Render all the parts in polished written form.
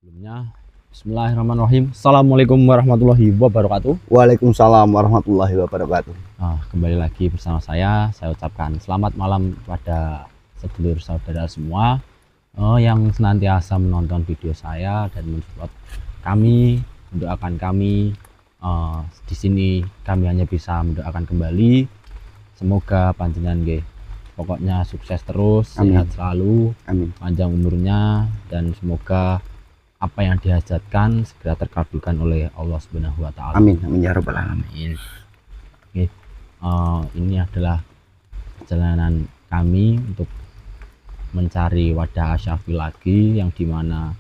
Sebelumnya, Bismillahirrahmanirrahim. Assalamualaikum warahmatullahi wabarakatuh. Waalaikumsalam warahmatullahi wabarakatuh. Kembali lagi bersama saya ucapkan selamat malam kepada sedulur saudara semua yang senantiasa menonton video saya dan mensupport kami, mendoakan kami. Di sini kami hanya bisa mendoakan kembali. Semoga panjenengan nggih pokoknya sukses terus, Amin. sehat selalu, Amin. panjang umurnya, dan semoga apa yang dihajatkan segera terkabulkan oleh Allah Subhanahu wa Ta'ala. Amin. Amin ya rabbal alamin. Amin. Oke, ini adalah perjalanan kami untuk mencari wadah Asyafi lagi, yang dimana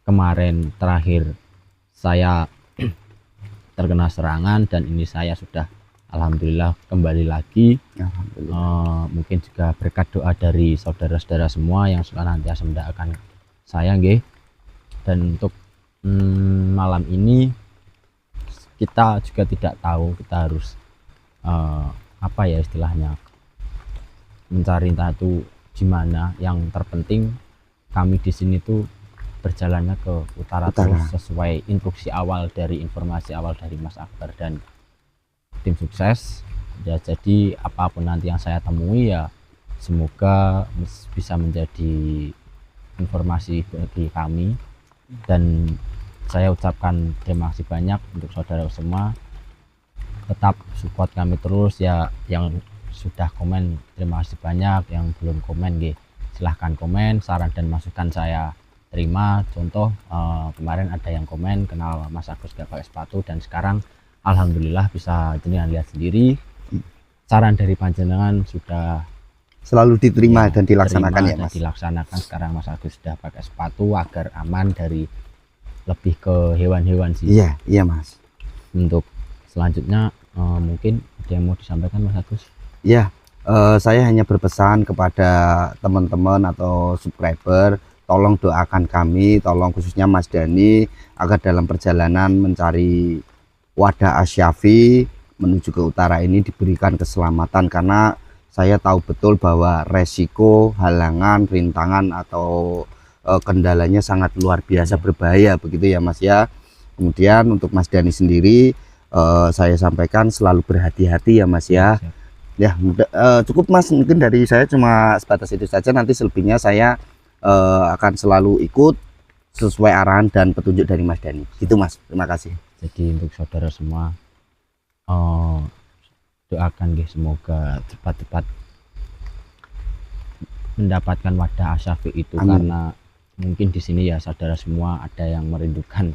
kemarin terakhir saya terkena serangan dan ini saya sudah alhamdulillah kembali lagi. Alhamdulillah. Mungkin juga berkat doa dari saudara-saudara semua yang senantiasa mendoakan saya nggih. Dan untuk malam ini kita juga tidak tahu kita harus apa ya istilahnya, mencari entah itu gimana. Yang terpenting kami di sini tuh berjalannya ke utara. Terus sesuai instruksi awal dari informasi awal dari Mas Akbar dan tim sukses ya. Jadi apapun nanti yang saya temui ya semoga bisa menjadi informasi bagi kami. Dan saya ucapkan terima kasih banyak untuk saudara semua, tetap support kami terus ya. Yang sudah komen terima kasih banyak, yang belum komen silahkan komen, saran dan masukan saya terima. Contoh kemarin ada yang komen kenal Mas Agus gak pakai sepatu, dan sekarang alhamdulillah bisa jenengan lihat sendiri, saran dari panjenengan sudah selalu diterima dan dilaksanakan ya Mas. Dilaksanakan. Sekarang Mas Agus sudah pakai sepatu agar aman dari lebih ke hewan-hewan sih. Iya Mas. Untuk selanjutnya mungkin ada yang mau disampaikan Mas Agus? Ya, saya hanya berpesan kepada teman-teman atau subscriber, tolong doakan kami, tolong khususnya Mas Dani, agar dalam perjalanan mencari wadah Asyafi menuju ke utara ini diberikan keselamatan, karena saya tahu betul bahwa resiko, halangan, rintangan atau kendalanya sangat luar biasa berbahaya begitu ya Mas ya. Kemudian untuk Mas Dani sendiri saya sampaikan selalu berhati-hati ya Mas ya. Ya cukup Mas, mungkin dari saya cuma sebatas itu saja. Nanti selebihnya saya akan selalu ikut sesuai arahan dan petunjuk dari Mas Dani. Gitu Mas, terima kasih. Jadi untuk saudara semua doakan semoga cepat-cepat mendapatkan wadah Asyafi itu. Amin. Karena mungkin di sini ya saudara semua ada yang merindukan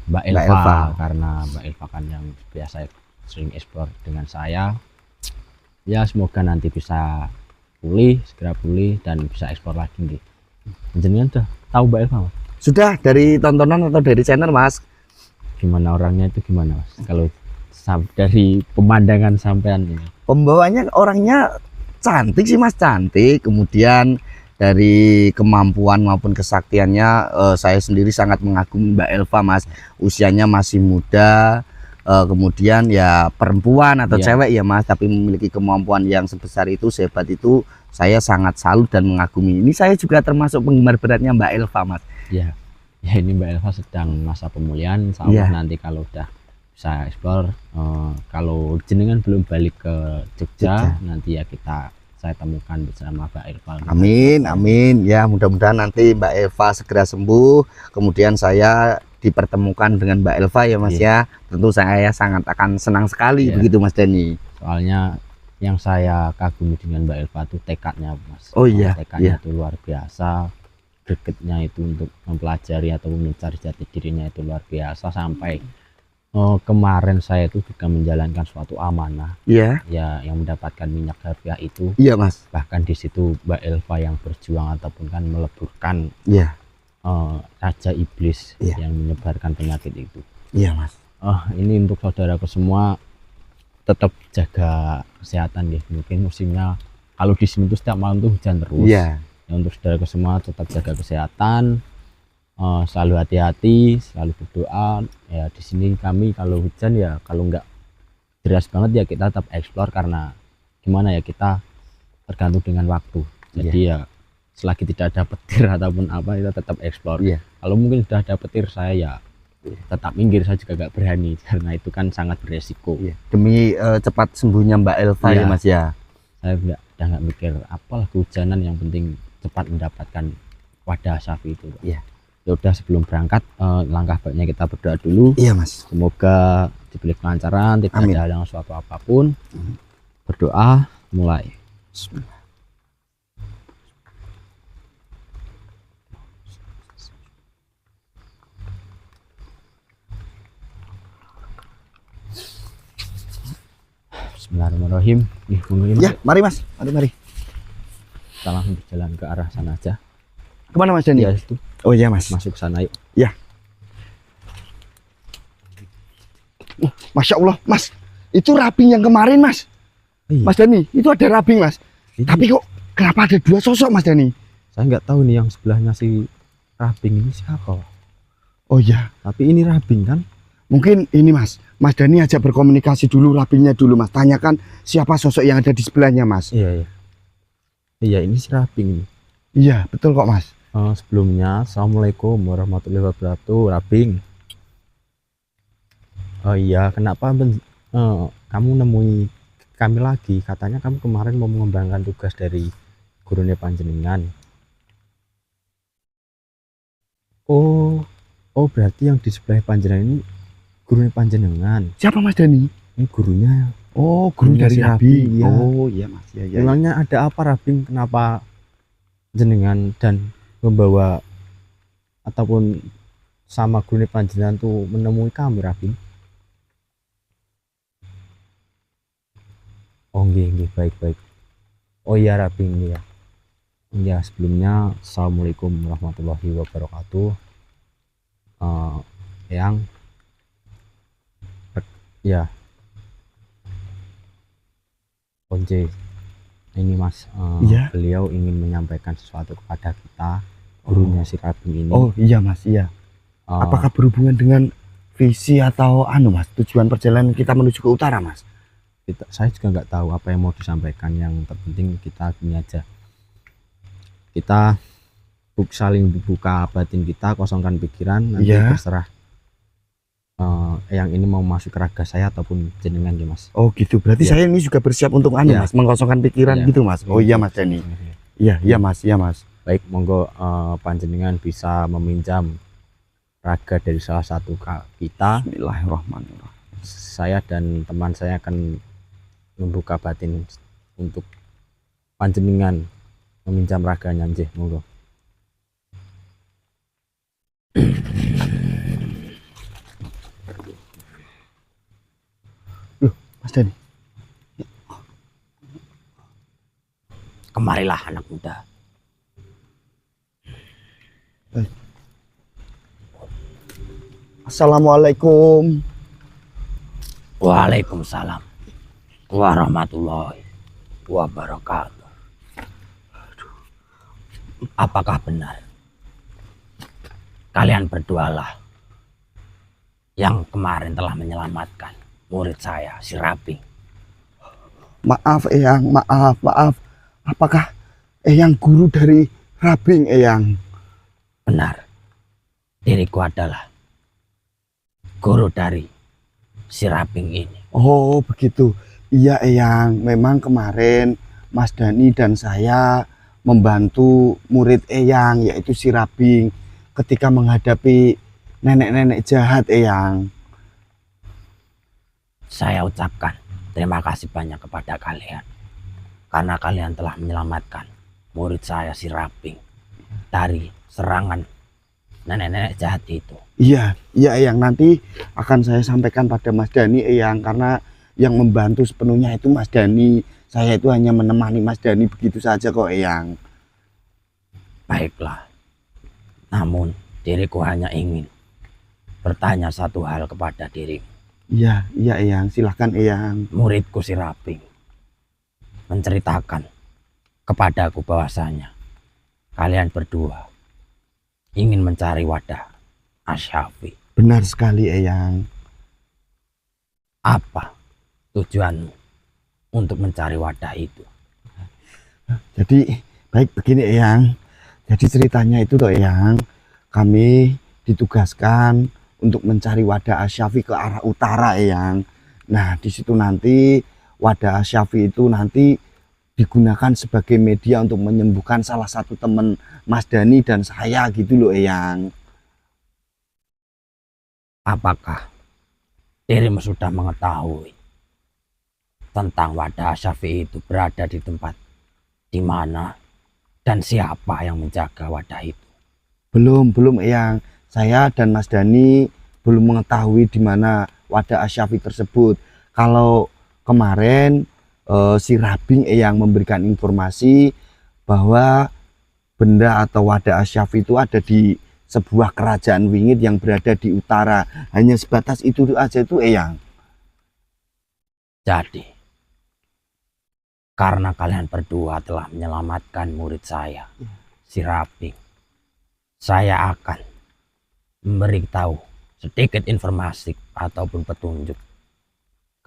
Mbak Elva. Karena Mbak Elva kan yang biasa sering eksplor dengan saya ya. Semoga nanti bisa pulih, segera pulih dan bisa eksplor lagi nih. Jenengan udah tahu Mbak Elva Mas? Sudah, dari tontonan atau dari channel Mas? Gimana orangnya itu gimana Mas? Kalau dari pemandangan sampean ini, pembawanya orangnya cantik sih Mas, cantik. Kemudian dari kemampuan maupun kesaktiannya saya sendiri sangat mengagumi Mbak Elva Mas. Usianya masih muda, kemudian ya perempuan atau cewek ya Mas, tapi memiliki kemampuan yang sebesar itu, sehebat itu, saya sangat salut dan mengagumi. Ini saya juga termasuk penggemar beratnya Mbak Elva Mas. Ya ini Mbak Elva sedang masa pemulihan. Insyaallah nanti kalau udah saya eksplor, kalau jenengan belum balik ke Jogja, nanti ya saya temukan bersama Mbak Elva. Amin, amin ya, mudah-mudahan nanti Mbak Elva segera sembuh, kemudian saya dipertemukan dengan Mbak Elva ya Mas ya. Tentu saya sangat akan senang sekali begitu Mas Dani. Soalnya yang saya kagumi dengan Mbak Elva itu tekadnya Mas. Oh iya, tekadnya itu luar biasa, gregetnya itu untuk mempelajari atau mencari jati dirinya itu luar biasa. Sampai kemarin saya itu juga menjalankan suatu amanah ya, yang mendapatkan minyak harfiah itu. Iya Mas. Bahkan di situ Mbak Elva yang berjuang ataupun kan meleburkan raja iblis yang menyebarkan penyakit itu. Iya Mas. Ini untuk saudaraku semua, tetap jaga kesehatan ya. Mungkin musimnya kalau di sini tuh setiap malam tuh hujan terus. Ya, untuk saudaraku semua tetap jaga kesehatan. Selalu hati-hati, selalu berdoa ya. Di sini kami kalau hujan ya, kalau nggak deras banget ya kita tetap eksplor, karena gimana ya, kita tergantung dengan waktu. Jadi ya selagi tidak ada petir ataupun apa kita tetap explore. Iya. Kalau mungkin sudah ada petir saya ya tetap minggir, saya juga gak berani karena itu kan sangat beresiko. Iya. Demi cepat sembuhnya Mbak Elva Iya. ya Mas ya. Saya udah nggak mikir apalah kehujanan, yang penting cepat mendapatkan wadah sapi itu. Iya. Ya udah, sebelum berangkat langkah baiknya kita berdoa dulu. Iya Mas. Semoga diberi kelancaran, tidak Amin. ada halangan suatu apapun. Berdoa, mulai. Bismillah. Bismillahirrahmanirrahim. Nih, mungkin Ya, mari Mas. Mari. kita langsung berjalan ke arah sana aja. Kemana Mas Dani? Ya itu, Oh iya Mas. masuk sana yuk. Ya. Masya Allah Mas. Itu rabing yang kemarin Mas. Iya. Mas Dani, itu ada rabing Mas. Ini Tapi kok kenapa ada dua sosok Mas Dani? saya nggak tahu nih yang sebelahnya si Rabing ini siapa. Oh iya. Tapi ini Rabing kan? Mungkin ini Mas. Mas Dani ajak berkomunikasi dulu rabingnya dulu Mas. Tanyakan siapa sosok yang ada di sebelahnya Mas. Iya, iya. Iya, ini si Rabing ini. Iya, betul kok Mas. Sebelumnya, Assalamualaikum warahmatullahi wabarakatuh, Rabing. Oh iya, kenapa kamu nemui kami lagi? Katanya kamu kemarin mau mengembangkan tugas dari gurune panjenengan. Oh, berarti yang di sebelah panjenengan ini gurune panjenengan. Siapa Mas Dani? Ini gurunya. Oh, guru Gurunya dari si rabing. Rabing, iya. Oh iya Mas. Iya, iya. Memangnya ada apa, Rabing? Kenapa jenengan dan membawa ataupun sama gurune panjenengan tuh menemui kami, Rabing? Oh nggih, baik. Oh iya, Rabing ya. Ya, sebelumnya Assalamualaikum warahmatullahi wabarakatuh. Yang ya, Once ini Mas, Iya. beliau ingin menyampaikan sesuatu kepada kita, gurunya si Rabing ini. Oh iya Mas, iya. Apakah berhubungan dengan visi atau Mas, tujuan perjalanan kita menuju ke utara Mas? Saya juga nggak tahu apa yang mau disampaikan. Yang terpenting kita gini aja, kita saling buka batin kita, kosongkan pikiran, nanti Iya. terserah yang ini mau masuk ke raga saya ataupun jenengan ya Mas. Oh gitu, berarti Iya. saya ini juga bersiap untuk Iya. Mas, mengkosongkan pikiran Iya. gitu Mas. Oh iya Mas Dani. Iya Mas, iya Mas. Baik, monggo panjenengan bisa meminjam raga dari salah satu kita. Bismillahirrahmanirrahim. Saya dan teman saya akan membuka batin untuk panjenengan meminjam raganya, nggih, monggo. Mas Dani. Kemarilah anak muda. Assalamualaikum. Waalaikumsalam warahmatullahi wabarakatuh. Apakah benar kalian berdualah yang kemarin telah menyelamatkan murid saya, si Rabing? Maaf Eyang, maaf. Apakah Eyang guru dari rabing Eyang? Benar, diriku adalah guru dari si Rabing ini. Oh begitu. Iya Eyang, memang kemarin Mas Dani dan saya membantu murid Eyang, yaitu si Rabing, ketika menghadapi nenek-nenek jahat Eyang. Saya ucapkan terima kasih banyak kepada kalian, karena kalian telah menyelamatkan murid saya, si Rabing, dari serangan nenek-nenek jahat itu. Iya Eyang, nanti akan saya sampaikan pada Mas Dani Eyang, karena yang membantu sepenuhnya itu Mas Dani. Saya itu hanya menemani Mas Dani begitu saja kok Eyang. Baiklah, namun diriku hanya ingin bertanya satu hal kepada dirimu. Iya Eyang, silahkan Eyang. Muridku si Rabing menceritakan kepadaku bahwasanya kalian berdua ingin mencari wadah Asyafi. Benar sekali Eyang. Apa tujuanmu untuk mencari wadah itu? Jadi baik begini Eyang, Jadi ceritanya itu toh Eyang, kami ditugaskan untuk mencari wadah Asyafi ke arah utara Eyang. Nah di situ nanti wadah Asyafi itu nanti digunakan sebagai media untuk menyembuhkan salah satu teman Mas Dani dan saya gitu loh Eyang. Apakah dirimu sudah mengetahui tentang wadah Syafi'i itu berada di tempat di mana dan siapa yang menjaga wadah itu? Belum Eyang. Saya dan Mas Dani belum mengetahui di mana wadah Asyafi tersebut. Kalau kemarin si Rabing Eyang memberikan informasi bahwa benda atau wadah Asyafi itu ada di sebuah kerajaan wingit yang berada di utara. Hanya sebatas itu aja itu Eyang. Jadi, karena kalian berdua telah menyelamatkan murid saya, si Raping, saya akan memberitahu sedikit informasi ataupun petunjuk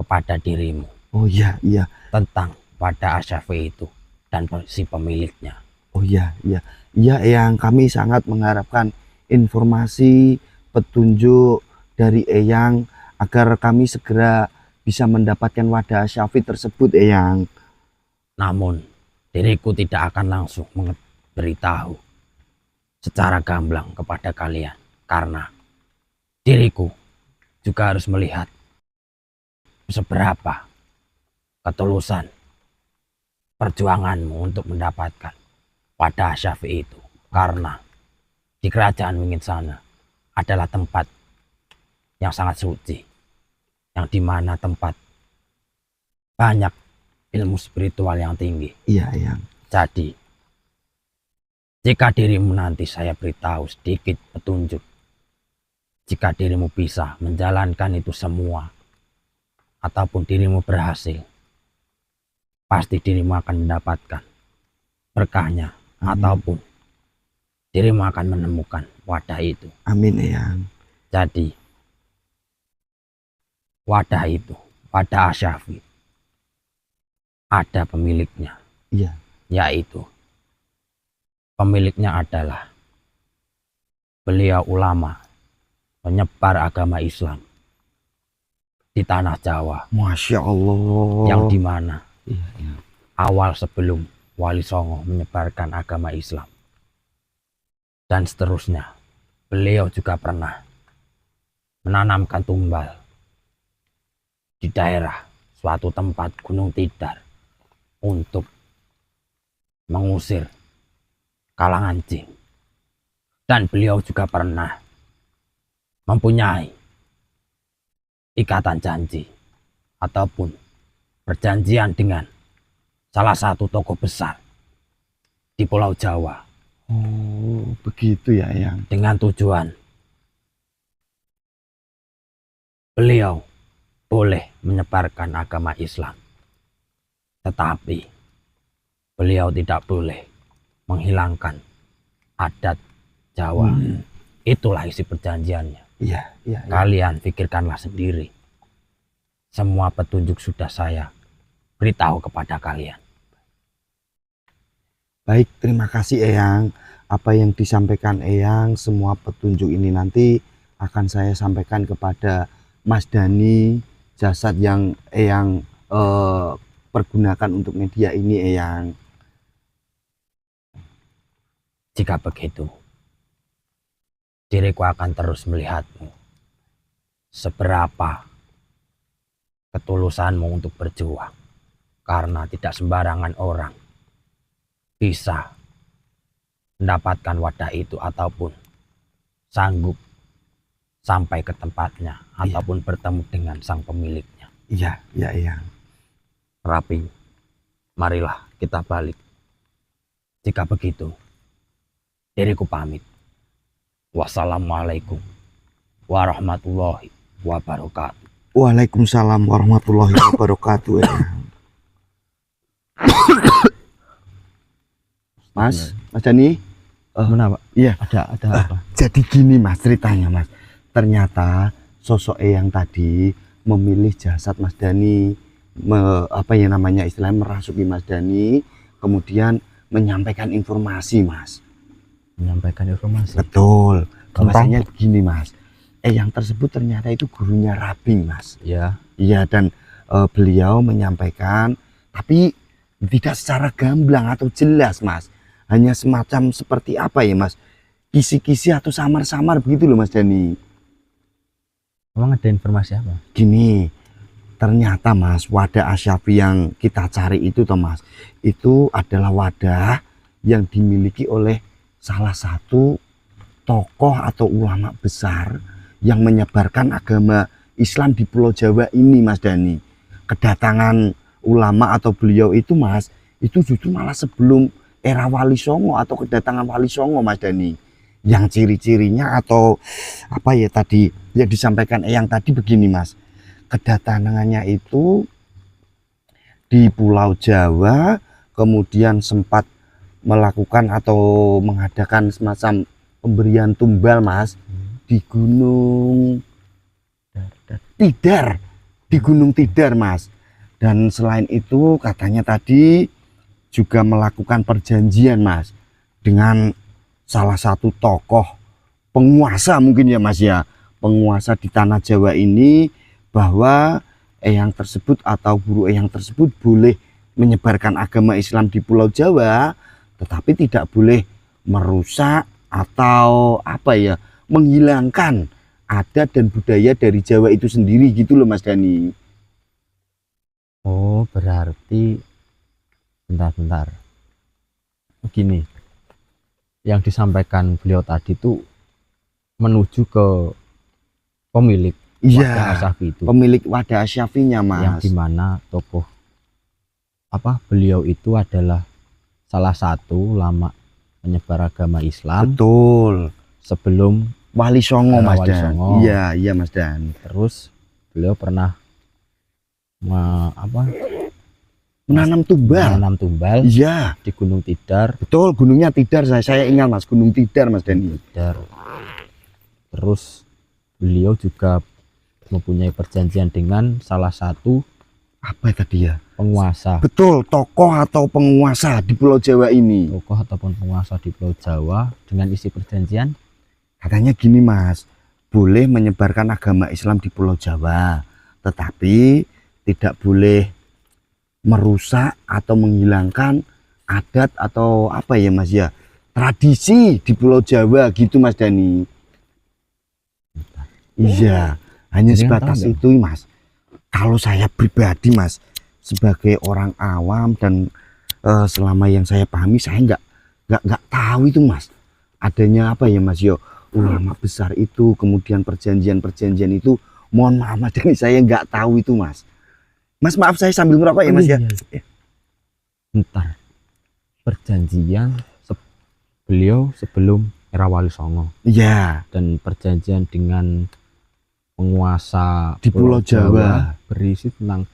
kepada dirimu. Oh iya, tentang wadah Asyafi itu dan si pemiliknya. Oh iya Eyang, kami sangat mengharapkan informasi petunjuk dari Eyang agar kami segera bisa mendapatkan wadah Asyafi tersebut Eyang. Namun diriku tidak akan langsung memberitahu secara gamblang kepada kalian, karena diriku juga harus melihat seberapa ketulusan perjuanganmu untuk mendapatkan wadah Asyafi itu. Karena di kerajaan wingit sana adalah tempat yang sangat suci, yang dimana tempat banyak ilmu spiritual yang tinggi. Iya Eyang. Jadi jika dirimu nanti saya beritahu sedikit petunjuk, jika dirimu bisa menjalankan itu semua ataupun dirimu berhasil, pasti dirimu akan mendapatkan berkahnya. Amin. Ataupun dirimu akan menemukan wadah itu. Amin Eyang. Jadi wadah itu, wadah Asyafi, ada pemiliknya. Iya. Yaitu pemiliknya adalah beliau ulama penyebar agama Islam di tanah Jawa. Masya Allah. Yang dimana iya. awal sebelum Wali Songo menyebarkan agama Islam dan seterusnya, beliau juga pernah menanamkan tumbal di daerah suatu tempat Gunung Tidar untuk mengusir kalangan jin. Dan beliau juga pernah mempunyai ikatan janji ataupun perjanjian dengan salah satu tokoh besar di Pulau Jawa. Oh, begitu ya Eyang. Dengan tujuan beliau boleh menyebarkan agama Islam, tetapi beliau tidak boleh menghilangkan adat Jawa. Itulah isi perjanjiannya. Iya. Kalian pikirkanlah sendiri. Semua petunjuk sudah saya beritahu kepada kalian. Baik, terima kasih Eyang. Apa yang disampaikan Eyang, semua petunjuk ini nanti akan saya sampaikan kepada Mas Dani, jasad yang Eyang pergunakan untuk media ini Eyang. Jika begitu, diriku akan terus melihatmu seberapa ketulusanmu untuk berjuang. Karena tidak sembarangan orang bisa mendapatkan wadah itu ataupun sanggup sampai ke tempatnya ataupun bertemu dengan sang pemiliknya. Iya Eyang. Raping, marilah kita balik. Jika begitu, diriku pamit. Wassalamualaikum warahmatullahi wabarakatuh. Waalaikumsalam warahmatullahi wabarakatuh Eyang. Mas Dani, Kenapa? Iya. Ada apa? Jadi gini Mas ceritanya Mas. Ternyata sosok Eyang tadi memilih jasad Mas Dani, istilahnya merasuki Mas Dani, kemudian menyampaikan informasi Mas. menyampaikan informasi. Betul. Tentang? Bahwasanya gini Mas, yang tersebut ternyata itu gurunya Rabing Mas. Ya. Iya, dan beliau menyampaikan tapi tidak secara gamblang atau jelas Mas, hanya semacam seperti apa ya Mas, kisi-kisi atau samar-samar begitu loh Mas Dani. Emang ada informasi apa? Gini, ternyata Mas, wadah Asyafi yang kita cari itu toh Mas, itu adalah wadah yang dimiliki oleh salah satu tokoh atau ulama besar yang menyebarkan agama Islam di Pulau Jawa ini Mas Dani. Kedatangan ulama atau beliau itu Mas, itu justru malah sebelum era Wali Songo atau kedatangan Wali Songo Mas Dani. Yang ciri-cirinya atau apa ya tadi yang disampaikan yang tadi begini Mas, kedatangannya itu di Pulau Jawa, kemudian sempat melakukan atau mengadakan semacam pemberian tumbal Mas di Gunung Tidar, di Gunung Tidar Mas. Dan selain itu katanya tadi juga melakukan perjanjian Mas dengan salah satu tokoh penguasa mungkin ya Mas ya, penguasa di tanah Jawa ini, bahwa eyang tersebut atau guru eyang tersebut boleh menyebarkan agama Islam di Pulau Jawa, tetapi tidak boleh merusak atau apa ya, menghilangkan adat dan budaya dari Jawa itu sendiri gitu loh Mas Dani. Oh, berarti bentar. Begini, yang disampaikan beliau tadi itu menuju ke pemilik wadah Asyafi itu, pemilik wadah Asyafinya Mas, yang dimana tokoh apa beliau itu adalah salah satu ulama penyebar agama Islam. Betul, sebelum Wali Songo Mas Wali Dan. Songo. Iya Mas Dan. Terus beliau pernah menanam tumbal. Iya, di Gunung Tidar. Betul, gunungnya Tidar, saya ingat Mas, Gunung Tidar Mas Dan. Tidar. Terus beliau juga mempunyai perjanjian dengan salah satu apa tadi ya, penguasa. Betul, tokoh atau penguasa di Pulau Jawa ini. Tokoh ataupun penguasa di Pulau Jawa, dengan isi perjanjian katanya gini Mas, boleh menyebarkan agama Islam di Pulau Jawa, tetapi tidak boleh merusak atau menghilangkan adat atau apa ya Mas ya, tradisi di Pulau Jawa gitu Mas Dani. Iya, hanya sebatas itu Mas. Kalau saya pribadi Mas, sebagai orang awam dan selama yang saya pahami, saya nggak tahu itu Mas, adanya apa ya Mas yo, ulama besar itu, kemudian perjanjian itu, mohon maaf Mas Dani, saya nggak tahu itu Mas. Mas maaf, saya sambil merokok ya Mas ya. Bentar, perjanjian beliau sebelum era Wali Songo. Iya. Dan perjanjian dengan penguasa di Pulau Jawa berisi tentang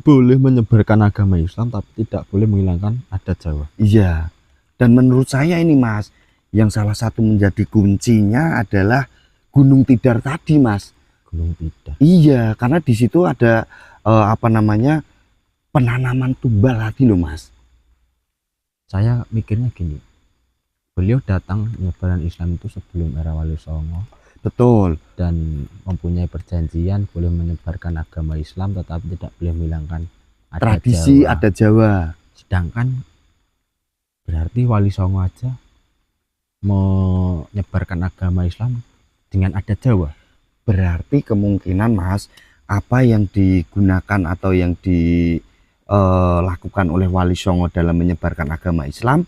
boleh menyebarkan agama Islam tapi tidak boleh menghilangkan adat Jawa. Iya. Dan menurut saya ini Mas, yang salah satu menjadi kuncinya adalah Gunung Tidar tadi Mas. Gunung Tidar. Iya, karena di situ ada apa namanya, penanaman tumbal tadi loh Mas. Saya mikirnya gini, beliau datang menyebarkan Islam itu sebelum era Wali Songo. Betul. Dan mempunyai perjanjian boleh menyebarkan agama Islam tetapi tidak boleh menghilangkan tradisi adat Jawa. Sedangkan berarti Wali Songo aja menyebarkan agama Islam dengan adat Jawa. Berarti kemungkinan Mas, apa yang digunakan atau yang dilakukan oleh Wali Songo dalam menyebarkan agama Islam,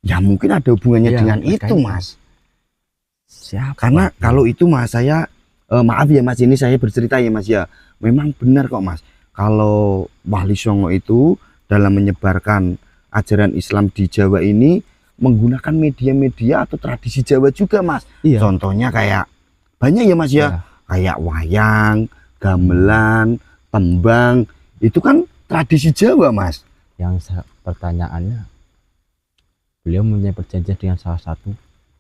ya mungkin ada hubungannya dengan itu Mas. Siapa? Karena kalau itu Mas, saya maaf ya Mas, ini saya bercerita ya Mas ya, memang benar kok Mas, kalau Wali Songo itu dalam menyebarkan ajaran Islam di Jawa ini menggunakan media-media atau tradisi Jawa juga Mas. Iya. Contohnya kayak banyak ya Mas ya, kayak wayang, gamelan, tembang, itu kan tradisi Jawa Mas. Yang pertanyaannya, beliau mempunyai perjanjian dengan salah satu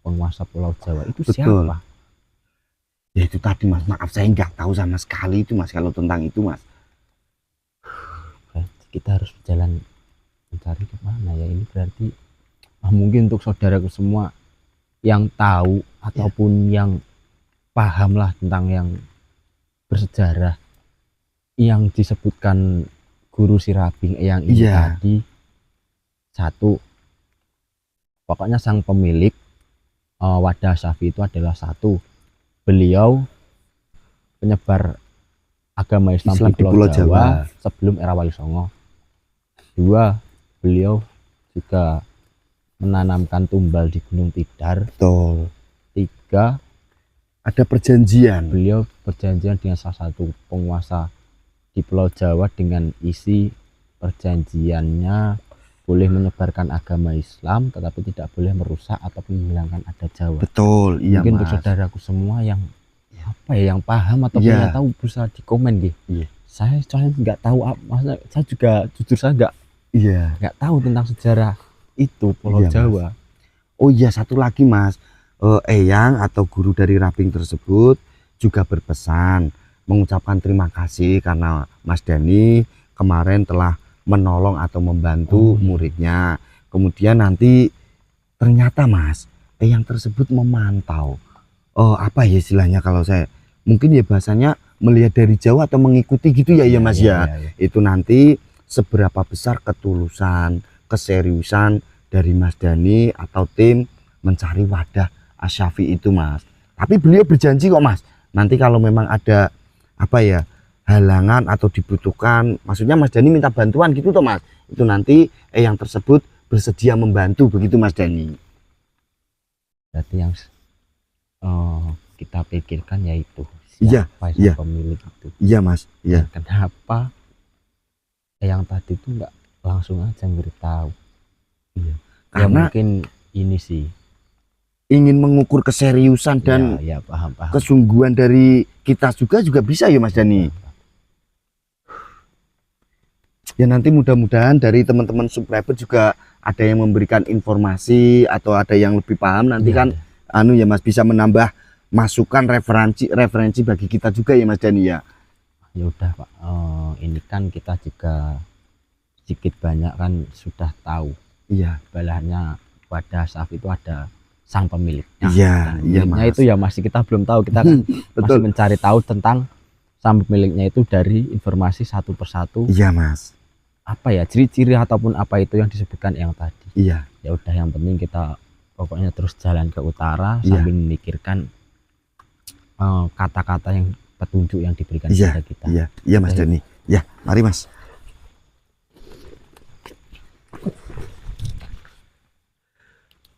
penguasa Pulau Jawa itu. Betul. Siapa? Ya itu tadi Mas, maaf saya nggak tahu sama sekali itu Mas kalau tentang itu Mas. Berarti kita harus berjalan mencari kemana ya, ini berarti mungkin untuk saudaraku semua yang tahu ataupun yang paham lah tentang yang bersejarah yang disebutkan guru Sirabing yang ini Iya. tadi. Satu, pokoknya sang pemilik wadah Syafi'i itu adalah satu, beliau penyebar agama Islam di Pulau Jawa sebelum era Wali Songo. Dua, beliau juga menanamkan tumbal di Gunung Tidar. Betul. Tiga, Ada perjanjian. beliau berjanjian dengan salah satu penguasa di Pulau Jawa dengan isi perjanjiannya boleh menyebarkan agama Islam tetapi tidak boleh merusak ataupun menghilangkan adat Jawa. Betul, iya Mungkin untuk Mas. saudaraku semua yang apa ya, yang paham atau Iya. punya tahu bisa di komen gitu. Iya. Saya soalnya nggak tahu, maksudnya saya juga jujur saya Iya. nggak tahu tentang sejarah itu Pulau Iya, Mas. Jawa. Oh iya, satu lagi Mas, Eyang atau guru dari Rabing tersebut juga berpesan mengucapkan terima kasih karena Mas Dani kemarin telah menolong atau membantu muridnya. Kemudian nanti ternyata Mas, Eyang tersebut memantau apa ya istilahnya, kalau saya mungkin ya bahasanya melihat dari jauh atau mengikuti gitu ya, Mas ya. Itu nanti seberapa besar ketulusan, keseriusan dari Mas Dani atau tim mencari wadah Asy-Syafi'i itu Mas. Tapi beliau berjanji kok Mas, nanti kalau memang ada apa ya halangan atau dibutuhkan, maksudnya Mas Dani minta bantuan gitu toh Mas, itu nanti yang tersebut bersedia membantu begitu Mas Dani. Berarti yang kita pikirkan yaitu Iya, siapa iya. pemilik itu. Iya Mas, iya. Kenapa yang tadi itu nggak langsung aja beritahu? Iya. Ya Karena mungkin ini sih ingin mengukur keseriusan dan ya paham. kesungguhan dari kita juga bisa ya Mas Dani. Ya nanti mudah-mudahan dari teman-teman subscriber juga ada yang memberikan informasi atau ada yang lebih paham nanti kan anu ya Mas, bisa menambah masukan referensi bagi kita juga ya Mas Dani ya. Ya udah Pak, ini kan kita juga sedikit banyak kan sudah tahu. Iya. Balahnya wadah Syafi'i itu ada sang pemiliknya. Iya, iya Mas. Mas. Itu ya masih kita belum tahu, kita kan masih mencari tahu tentang sang pemiliknya itu dari informasi satu persatu. Iya Mas. Apa ya ciri-ciri ataupun apa itu yang disebutkan yang tadi. Iya. Ya udah, yang penting kita pokoknya terus jalan ke utara sambil memikirkan kata-kata yang petunjuk yang diberikan kepada kita. Iya Mas Dani. Ya, mari Mas.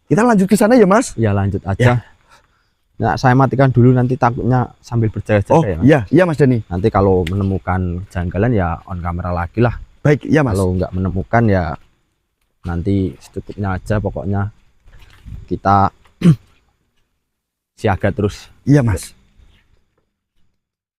Kita lanjut ke sana ya Mas. Ya lanjut aja. Nah, saya matikan dulu, nanti takutnya sambil berjaga-jaga ya Mas. Iya Mas Dani. Nanti kalau menemukan kejanggalan ya on kamera lagi lah. Baik, ya Mas. Kalau nggak menemukan ya nanti secukupnya aja, pokoknya kita siaga terus. Iya Mas.